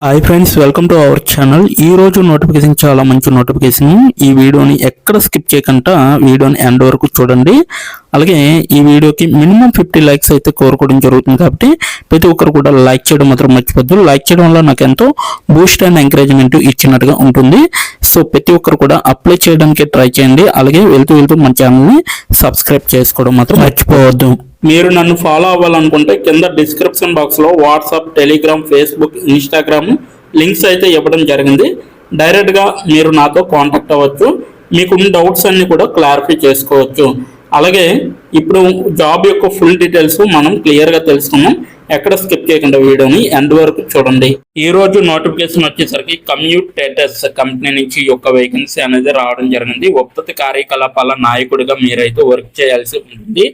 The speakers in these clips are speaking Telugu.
Hi friends, welcome to our channel. ఈ రోజు నోటిఫికేషన్ చాలా మంచి నోటిఫికేషన్. ఈ వీడియోని ఎక్కడ స్కిప్ చేయకుండా వీడియోని ఎండ్ వరకు చూడండి. అలాగే ఈ వీడియోకి మినిమం 50 లైక్స్ అయితే కోరుకోవడం జరుగుతుంది. కాబట్టి ప్రతి ఒక్కరు కూడా లైక్ చేయడం మాత్రం మర్చిపోద్దు. లైక్ చేయడం వల్ల నాకు ఎంతో బూస్ట్ అండ్ ఎంకరేజ్మెంట్ ఇచ్చినట్టుగా ఉంటుంది. సో ప్రతి ఒక్కరు కూడా అప్లై చేయడానికి ట్రై చేయండి. అలాగే వెళ్తూ మన ఛానల్ని సబ్స్క్రైబ్ చేసుకోవడం మాత్రం మర్చిపోవద్దు. మీరు నన్ను ఫాలో అవ్వాలనుకుంటే కింద డిస్క్రిప్షన్ బాక్స్లో WhatsApp, Telegram, Facebook, Instagram links అయితే ఇవ్వడం జరిగింది. డైరెక్ట్గా మీరు నాతో కాంటాక్ట్ అవ్వచ్చు. మీకున్న డౌట్స్ అన్ని కూడా క్లారిఫై చేసుకోవచ్చు. అలాగే ఇప్పుడు జాబ్ యొక్క ఫుల్ డీటెయిల్స్ మనం క్లియర్గా తెలుసుకున్నాం. ఎక్కడ స్కిప్ చేయకుండా వీడియోని ఎండ్ వరకు చూడండి. ఈ రోజు నోటిఫికేషన్ వచ్చేసరికి కమ్యూటేటర్స్ కంపెనీ నుంచి యొక్క వేకెన్సీ అనేది రావడం జరిగింది. ఉత్పత్తి కార్యకలాపాల నాయకుడిగా మీరైతే వర్క్ చేయాల్సి ఉంటుంది.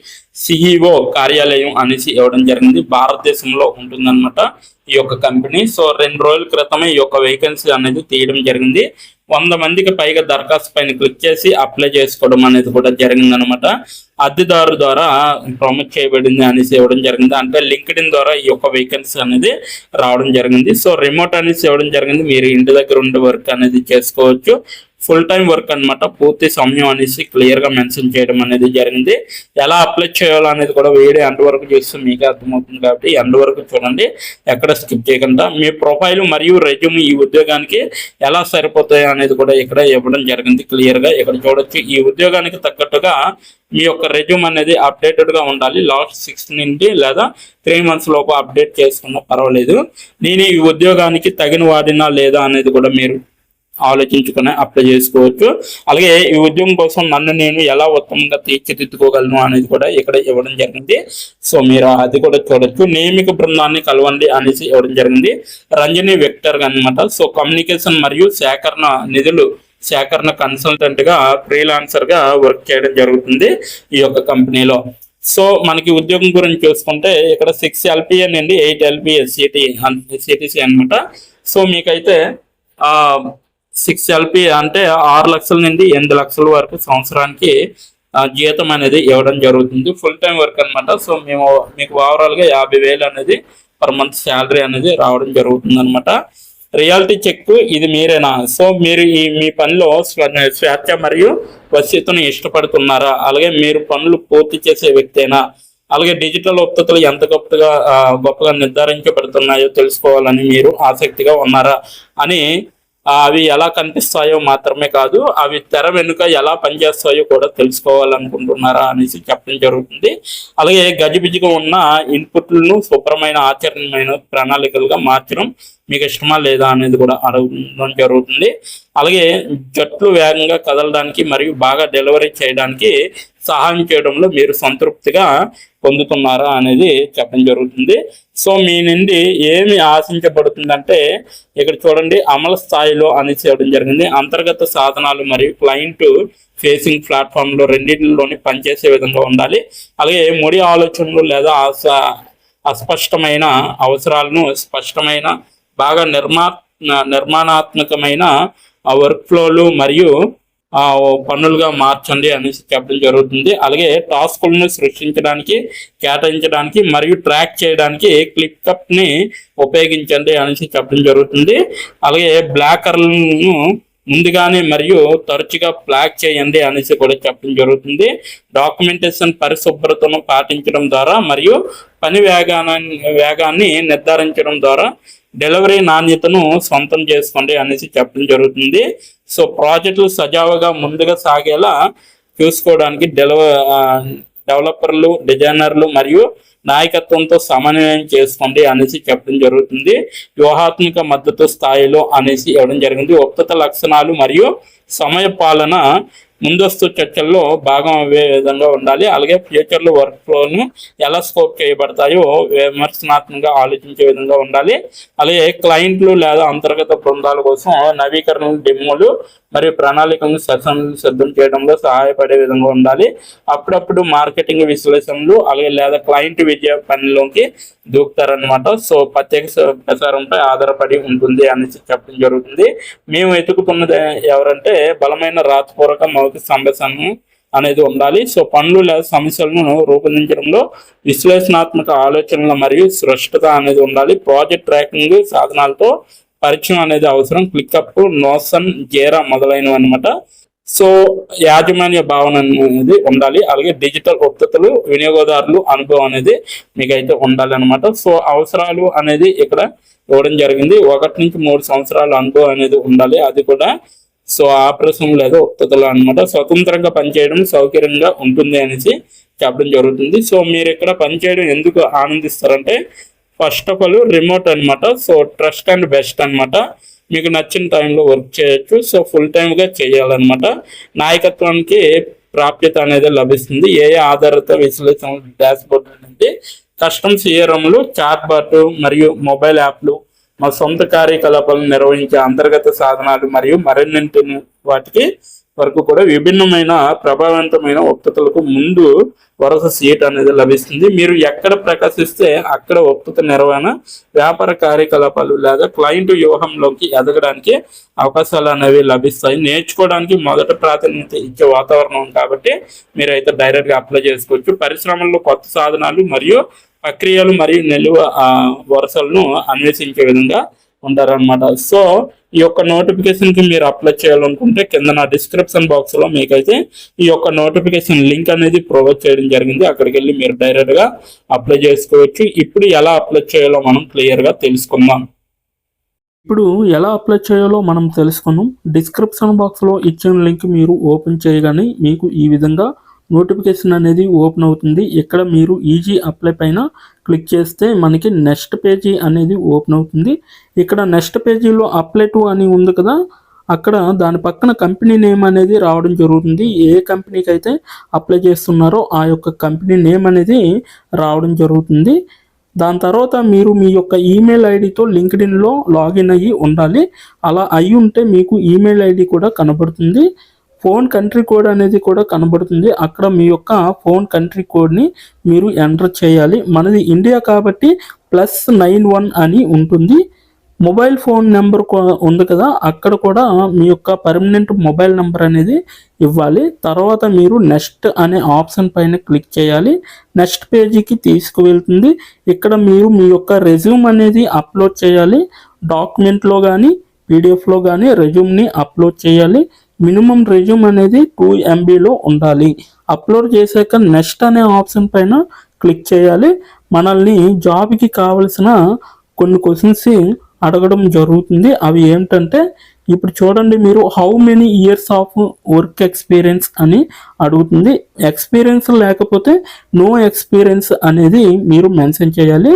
సిఇఓ కార్యాలయం అనేసి ఇవ్వడం జరిగింది. భారతదేశంలో ఉంటుందన్నమాట ఈ యొక్క కంపెనీ. సో 2 రోజుల క్రితమే ఈ యొక్క వేకెన్సీ అనేది తీయడం జరిగింది. 100 మందికి పైగా దరఖాస్తు పైన క్లిక్ చేసి అప్లై చేసుకోవడం అనేది కూడా జరిగింది అనమాట. అద్దెదారు ద్వారా ప్రమోట్ చేయబడింది అనేసి ఇవ్వడం జరిగింది. అంటే లింక్డ్ఇన్ ద్వారా ఈ యొక్క వేకెన్సీ అనేది రావడం జరిగింది. సో రిమోట్ అనేసి ఇవ్వడం జరిగింది. మీరు ఇంటి దగ్గర ఉండే వర్క్ అనేది చేసుకోవచ్చు. ఫుల్ టైం వర్క్ అనమాట. పూర్తి సమయం అనేసి క్లియర్గా మెన్షన్ చేయడం అనేది జరిగింది. ఎలా అప్లై చేయాలో అనేది కూడా వీడియో ఎండ్ వరకు చూస్తే మీకే అర్థమవుతుంది. కాబట్టి ఎండ్ వరకు చూడండి, ఎక్కడ స్కిప్ చేయకుండా. మీ ప్రొఫైల్ మరియు రెజ్యూమ్ ఈ ఉద్యోగానికి ఎలా సరిపోతాయి అనేది కూడా ఇక్కడ ఇవ్వడం జరిగింది క్లియర్గా. ఇక్కడ చూడొచ్చు. ఈ ఉద్యోగానికి తగ్గట్టుగా మీ యొక్క రెజ్యూమ్ అనేది అప్డేటెడ్గా ఉండాలి. లాస్ట్ 6 నుండి లేదా 3 months లోపు అప్డేట్ చేసుకున్నా పర్వాలేదు. నేను ఈ ఉద్యోగానికి తగిన వాడినా లేదా అనేది కూడా మీరు ఆలోచించుకుని అప్లై చేసుకోవచ్చు. అలాగే ఈ ఉద్యోగం కోసం నన్ను నేను ఎలా ఉత్తమంగా తీర్చిదిద్దుకోగలను అనేది కూడా ఇక్కడ ఇవ్వడం జరిగింది. సో మీరు అది కూడా చూడొచ్చు. నియమిక బృందాన్ని కలవండి అనేసి ఇవ్వడం జరిగింది. రంజని వెక్టర్ అనమాట. సో కమ్యూనికేషన్ మరియు నిధులు సేకరణ కన్సల్టెంట్ గా ఫ్రీలాన్సర్ గా వర్క్ చేయడం జరుగుతుంది ఈ యొక్క కంపెనీలో. సో మనకి ఉద్యోగం గురించి చూసుకుంటే ఇక్కడ 6 LPA నుండి 8 LPA సిటీసీ అనమాట. సో మీకైతే 6 LPA అంటే 6 లక్షల నుండి 8 లక్షల వరకు సంవత్సరానికి జీతం అనేది ఇవ్వడం జరుగుతుంది. ఫుల్ టైం వర్క్ అనమాట. సో మీకు ఓవరాల్గా 50,000 అనేది పర్ మంత్ శాలరీ అనేది రావడం జరుగుతుంది అనమాట. రియాలిటీ చెక్ ఇది మీరేనా? సో మీరు మీ పనిలో స్వేచ్ఛ మరియు వశ్యతను ఇష్టపడుతున్నారా? అలాగే మీరు పనులు పూర్తి చేసే వ్యక్తేనా? అలాగే డిజిటల్ ఉత్పత్తులు ఎంత గొప్పగా నిర్ధారించబడుతున్నాయో తెలుసుకోవాలని మీరు ఆసక్తిగా ఉన్నారా అని. అవి ఎలా కనిపిస్తాయో మాత్రమే కాదు, అవి తెర వెనుక ఎలా పనిచేస్తాయో కూడా తెలుసుకోవాలనుకుంటున్నారా అనేసి చెప్పడం జరుగుతుంది. అలాగే గజిబిజిగా ఉన్న ఇన్పుట్లను శుభ్రమైన ఆచరణమైన ప్రణాళికలుగా మార్చడం మీకు ఇష్టమా లేదా అనేది కూడా అడగడం జరుగుతుంది. అలాగే జట్లు వేగంగా కదలడానికి మరియు బాగా డెలివరీ చేయడానికి సహాయం చేయడంలో మీరు సంతృప్తిగా పొందుతున్నారా అనేది చెప్పడం జరుగుతుంది. సో మీ నుండి ఏమి ఆశించబడుతుందంటే ఇక్కడ చూడండి, అమలు స్థాయిలో అనేసి ఇవ్వడం జరిగింది. అంతర్గత సాధనాలు మరియు క్లయింట్ ఫేసింగ్ ప్లాట్ఫామ్లో రెండింటిలోని పనిచేసే విధంగా ఉండాలి. అలాగే ముడి ఆలోచనలు లేదా అస్పష్టమైన అవసరాలను స్పష్టమైన బాగా నిర్మాణాత్మకమైన వర్క్ ఫ్లోలు మరియు పనులుగా మార్చండి అనేసి చెప్పడం జరుగుతుంది. అలాగే టాస్కులను సృష్టించడానికి, కేటాయించడానికి మరియు ట్రాక్ చేయడానికి క్లిక్అప్ ని ఉపయోగించండి అనేసి చెప్పడం జరుగుతుంది. అలాగే బ్లాకర్లను ముందుగానే మరియు తరచుగా ఫ్లాగ్ చేయండి అనేసి కూడా చెప్పడం జరుగుతుంది. డాక్యుమెంటేషన్ పరిశుభ్రతను పాటించడం ద్వారా మరియు పని వేగాన్ని నిర్ధారించడం ద్వారా డెలివరీ నాణ్యతను సొంతం చేసుకోండి అనేసి చెప్పడం జరుగుతుంది. సో ప్రాజెక్టులు సజావుగా ముందుగా సాగేలా చూసుకోవడానికి డెవలపర్లు, డిజైనర్లు మరియు నాయకత్వంతో సమన్వయం చేసుకోండి అనేసి చెప్పడం జరుగుతుంది. వ్యూహాత్మక మద్దతు స్థాయిలో అనేసి ఇవ్వడం జరిగింది. ఉత్పత్తి లక్షణాలు మరియు సమయ పాలన ముందస్తు చర్చల్లో భాగం అయ్యే విధంగా ఉండాలి. అలాగే ఫ్యూచర్లో వర్క్ ఫ్లోను ఎలా స్కోప్ చేయబడతాయో విమర్శనాత్మకంగా ఆలోచించే విధంగా ఉండాలి. అలాగే క్లయింట్లు లేదా అంతర్గత బృందాల కోసం నవీకరణలు, డెమోలు మరియు ప్రణాళికలను సిద్ధం చేయడంలో సహాయపడే విధంగా ఉండాలి. అప్పుడప్పుడు మార్కెటింగ్ విశ్లేషణలు అలాగే లేదా క్లయింట్ విజయ పనిలోకి దూకుతారనమాట. సో ప్రత్యేక ప్రసారంపై ఆధారపడి ఉంటుంది అనేసి చెప్పడం జరుగుతుంది. మేము వెతుకుతున్నది ఎవరంటే బలమైన రాతపూర్వక మౌఖిక సంభాషణ అనేది ఉండాలి. సో పనులు లేదా సమస్యలను రూపొందించడంలో విశ్లేషణాత్మక ఆలోచనలు మరియు స్పష్టత అనేది ఉండాలి. ప్రాజెక్ట్ ట్రాకింగ్ సాధనాలతో పరిచయం అనేది అవసరం. క్లికప్, నోషన్, జేరా మొదలైనవి అనమాట. సో యాజమాన్య భావన అనేది ఉండాలి. అలాగే డిజిటల్ ఉత్పత్తులు, వినియోగదారులు అనుభవం అనేది మీకైతే ఉండాలి అనమాట. సో అవసరాలు అనేది ఇక్కడ ఇవ్వడం జరిగింది. 1 నుంచి 3 సంవత్సరాల అనుభవం అనేది ఉండాలి. అది కూడా సో ఆపరేషన్ లేదా ఉత్పత్తులు అనమాట. స్వతంత్రంగా పనిచేయడం సౌకర్యంగా ఉంటుంది అనేసి చెప్పడం జరుగుతుంది. సో మీరు ఇక్కడ పనిచేయడం ఎందుకు ఆనందిస్తారంటే ఫస్ట్ ఆఫ్ ఆల్ రిమోట్ అనమాట. సో ట్రస్ట్ అండ్ బెస్ట్ అనమాట. మీకు నచ్చిన టైంలో వర్క్ చేయొచ్చు. సో ఫుల్ టైమ్గా చేయాలన్నమాట. నాయకత్వానికి ప్రాప్యత అనేది లభిస్తుంది. ఏ ఆధారిత విశ్లేషణ డాష్ బోర్డ్ అంటే కస్టమ్స్ CRMలు, చాట్ బాట్ మరియు మొబైల్ యాప్లు, మా సొంత కార్యకలాపాలను నిర్వహించే అంతర్గత సాధనాలు మరియు మరిన్నింటిని వాటికి వరకు కూడా విభిన్నమైన ప్రభావవంతమైన ఉత్పత్తులకు ముందు వరుస సీట్ అనేది లభిస్తుంది. మీరు ఎక్కడ ప్రకాశిస్తే అక్కడ ఉత్పత్తి నిర్వహణ, వ్యాపార కార్యకలాపాలు లేదా క్లయింట్ వ్యూహంలోకి ఎదగడానికి అవకాశాలు అనేవి లభిస్తాయి. నేర్చుకోవడానికి మొదట ప్రాధాన్యత ఇచ్చే వాతావరణం కాబట్టి మీరైతే డైరెక్ట్గా అప్లై చేసుకోవచ్చు. పరిశ్రమల్లో కొత్త సాధనాలు మరియు ప్రక్రియలు మరియు నిలువ వరుసలను అన్వేషించే విధంగా ఉంటారనమాట. సో ఈ యొక్క నోటిఫికేషన్కి మీరు అప్లై చేయాలనుకుంటే కింద నా డిస్క్రిప్షన్ బాక్స్లో మీకైతే ఈ యొక్క నోటిఫికేషన్ లింక్ అనేది ప్రొవైడ్ చేయడం జరిగింది. అక్కడికి వెళ్ళి మీరు డైరెక్ట్గా అప్లై చేసుకోవచ్చు. ఇప్పుడు ఎలా అప్లై చేయాలో మనం క్లియర్గా తెలుసుకుందాం. ఇప్పుడు ఎలా అప్లై చేయాలో మనం తెలుసుకుందాం. డిస్క్రిప్షన్ బాక్స్లో ఇచ్చిన లింక్ మీరు ఓపెన్ చేయగానే మీకు ఈ విధంగా నోటిఫికేషన్ అనేది ఓపెన్ అవుతుంది. ఇక్కడ మీరు ఈజీ అప్లై పైన క్లిక్ చేస్తే మనకి నెక్స్ట్ పేజీ అనేది ఓపెన్ అవుతుంది. ఇక్కడ నెక్స్ట్ పేజీలో అప్లై టు అని ఉంది కదా, అక్కడ దాని పక్కన కంపెనీ నేమ్ అనేది రావడం జరుగుతుంది. ఏ కంపెనీకి అయితే అప్లై చేస్తున్నారో ఆ యొక్క కంపెనీ నేమ్ అనేది రావడం జరుగుతుంది. దాని తర్వాత మీరు మీ యొక్క ఈమెయిల్ ఐడితో లింక్డ్ఇన్లో లాగిన్ అయ్యి ఉండాలి. అలా అయ్యి ఉంటే మీకు ఈమెయిల్ ఐడి కూడా కనబడుతుంది. ఫోన్ కంట్రీ కోడ్ అనేది కూడా కనబడుతుంది. అక్కడ మీ యొక్క ఫోన్ కంట్రీ కోడ్ని మీరు ఎంటర్ చేయాలి. మనది ఇండియా కాబట్టి +91 అని ఉంటుంది. మొబైల్ ఫోన్ నెంబర్ ఉంది కదా, అక్కడ కూడా మీ యొక్క పర్మనెంట్ మొబైల్ నెంబర్ అనేది ఇవ్వాలి. తర్వాత మీరు నెక్స్ట్ అనే ఆప్షన్ పైన క్లిక్ చేయాలి. నెక్స్ట్ పేజీకి తీసుకువెళ్తుంది. ఇక్కడ మీరు మీ యొక్క రెజ్యూమ్ అనేది అప్లోడ్ చేయాలి. డాక్యుమెంట్లో కానీ పీడిఎఫ్లో కానీ రెజ్యూమ్ని అప్లోడ్ చేయాలి. మినిమం రెజ్యూమ్ అనేది 2 MBలో ఉండాలి. అప్లోడ్ చేశాక నెక్స్ట్ అనే ఆప్షన్ పైన క్లిక్ చేయాలి. మనల్ని జాబ్కి కావలసిన కొన్ని క్వశ్చన్స్ అడగడం జరుగుతుంది. అవి ఏంటంటే ఇప్పుడు చూడండి, మీరు how many years of work experience అని అడుగుతుంది. ఎక్స్పీరియన్స్ లేకపోతే నో ఎక్స్పీరియన్స్ అనేది మీరు మెన్షన్ చేయాలి.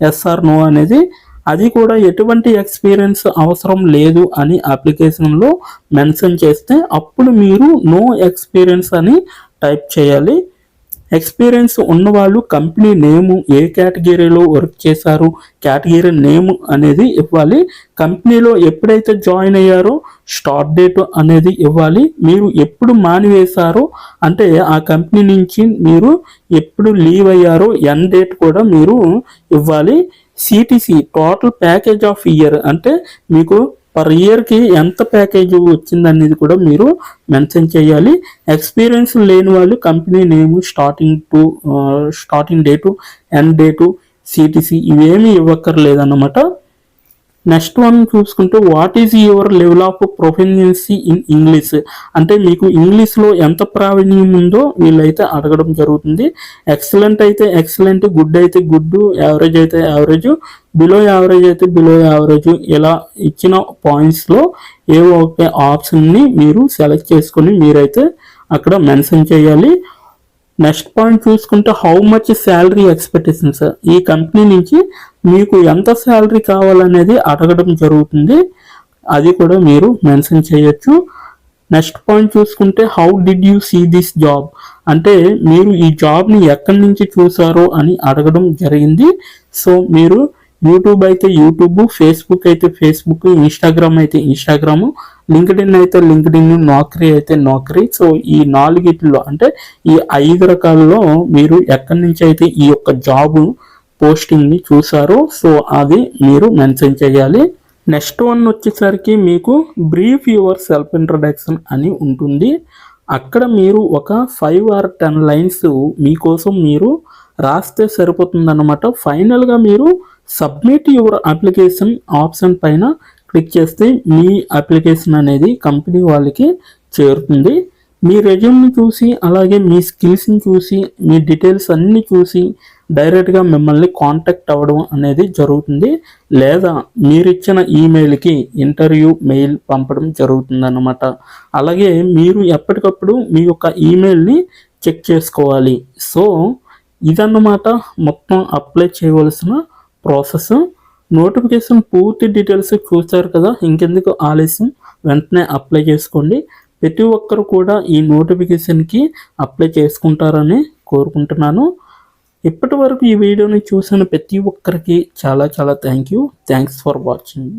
ఎస్ ఆర్ నో అనేది. అది కూడా ఎటువంటి ఎక్స్పీరియన్స్ అవసరం లేదు అని అప్లికేషన్లో మెన్షన్ చేస్తే అప్పుడు మీరు నో ఎక్స్పీరియన్స్ అని టైప్ చేయాలి. ఎక్స్పీరియన్స్ ఉన్నవాళ్ళు కంపెనీ నేము, ఏ కేటగిరీలో వర్క్ చేశారు, కేటగిరీ నేమ్ అనేది ఇవ్వాలి. కంపెనీలో ఎప్పుడైతే జాయిన్ అయ్యారో స్టార్ట్ డేట్ అనేది ఇవ్వాలి. మీరు ఎప్పుడు మానివేశారో అంటే ఆ కంపెనీ నుంచి మీరు ఎప్పుడు లీవ్ అయ్యారో ఎండ్ డేట్ కూడా మీరు ఇవ్వాలి. CTC total package of year అంటే మీకు పర్ ఇయర్కి ఎంత ప్యాకేజ్ వచ్చిందనేది కూడా మీరు మెన్షన్ చేయాలి. ఎక్స్పీరియన్స్ లేని వాళ్ళు కంపెనీ నేము, starting date, end date, CTC ఇవేమీ ఇవ్వక్కర్లేదన్నమాట. నెక్స్ట్ వన్ చూసుకుంటే what is your level of proficiency in English అంటే మీకు ఇంగ్లీష్లో ఎంత ప్రావీణ్యం ఉందో వీళ్ళైతే అడగడం జరుగుతుంది. ఎక్సలెంట్ అయితే ఎక్సలెంట్, గుడ్ అయితే గుడ్, యావరేజ్ అయితే యావరేజ్, బిలో యావరేజ్ అయితే బిలో యావరేజ్, ఇలా ఇచ్చిన పాయింట్స్లో ఏవో ఒక ఆప్షన్ని మీరు సెలెక్ట్ చేసుకొని మీరైతే అక్కడ మెన్షన్ చేయాలి. నెక్స్ట్ పాయింట్ చూసుకుంటే హౌ మచ్ శాలరీ ఎక్స్పెక్టేషన్స్, ఈ కంపెనీ నుంచి మీకు ఎంత శాలరీ కావాలనేది అడగడం జరుగుతుంది. అది కూడా మీరు మెన్షన్ చేయొచ్చు. నెక్స్ట్ పాయింట్ చూసుకుంటే how did you see this job అంటే మీరు ఈ జాబ్ని ఎక్కడి నుంచి చూసారో అని అడగడం జరిగింది. సో మీరు యూట్యూబ్ అయితే యూట్యూబ్, ఫేస్బుక్ అయితే ఫేస్బుక్, ఇన్స్టాగ్రామ్ అయితే ఇన్స్టాగ్రామ్, లింక్డ్ఇన్ అయితే లింక్డ్ఇన్, నౌకరీ అయితే నౌకరీ. సో ఈ 4 అంటే ఈ 5 రకాలలో మీరు ఎక్కడి నుంచి అయితే ఈ యొక్క జాబ్ పోస్టింగ్ని చూసారో సో అది మీరు మెన్షన్ చేయాలి. నెక్స్ట్ వన్ వచ్చేసరికి మీకు బ్రీఫ్ యువర్ సెల్ఫ్ ఇంట్రడక్షన్ అని ఉంటుంది. అక్కడ మీరు ఒక 5 or 10 లైన్స్ మీకోసం మీరు రాస్తే సరిపోతుందన్నమాట. ఫైనల్గా మీరు సబ్మిట్ యువర్ అప్లికేషన్ ఆప్షన్ పైన క్లిక్ చేస్తే మీ అప్లికేషన్ అనేది కంపెనీ వాళ్ళకి చేరుతుంది. మీ రెజ్యూమ్ని చూసి అలాగే మీ స్కిల్స్ని చూసి మీ డీటెయిల్స్ అన్నీ చూసి డైరెక్ట్గా మిమ్మల్ని కాంటాక్ట్ అవ్వడం అనేది జరుగుతుంది. లేదా మీరు ఇచ్చిన ఈమెయిల్కి ఇంటర్వ్యూ మెయిల్ పంపడం జరుగుతుంది అన్నమాట. అలాగే మీరు ఎప్పటికప్పుడు మీ యొక్క ఈమెయిల్ని చెక్ చేసుకోవాలి. సో ఇదన్నమాట మొత్తం అప్లై చేయవలసిన ప్రాసెస్. నోటిఫికేషన్ పూర్తి డీటెయిల్స్ చూస్తారు కదా, ఇంకెందుకు ఆలస్యం, వెంటనే అప్లై చేసుకోండి. ప్రతి ఒక్కరు కూడా ఈ నోటిఫికేషన్కి అప్లై చేసుకుంటారని కోరుకుంటున్నాను. ఇప్పటి వరకు ఈ వీడియోని చూసిన ప్రతి ఒక్కరికి చాలా చాలా థ్యాంక్స్ ఫర్ వాచింగ్.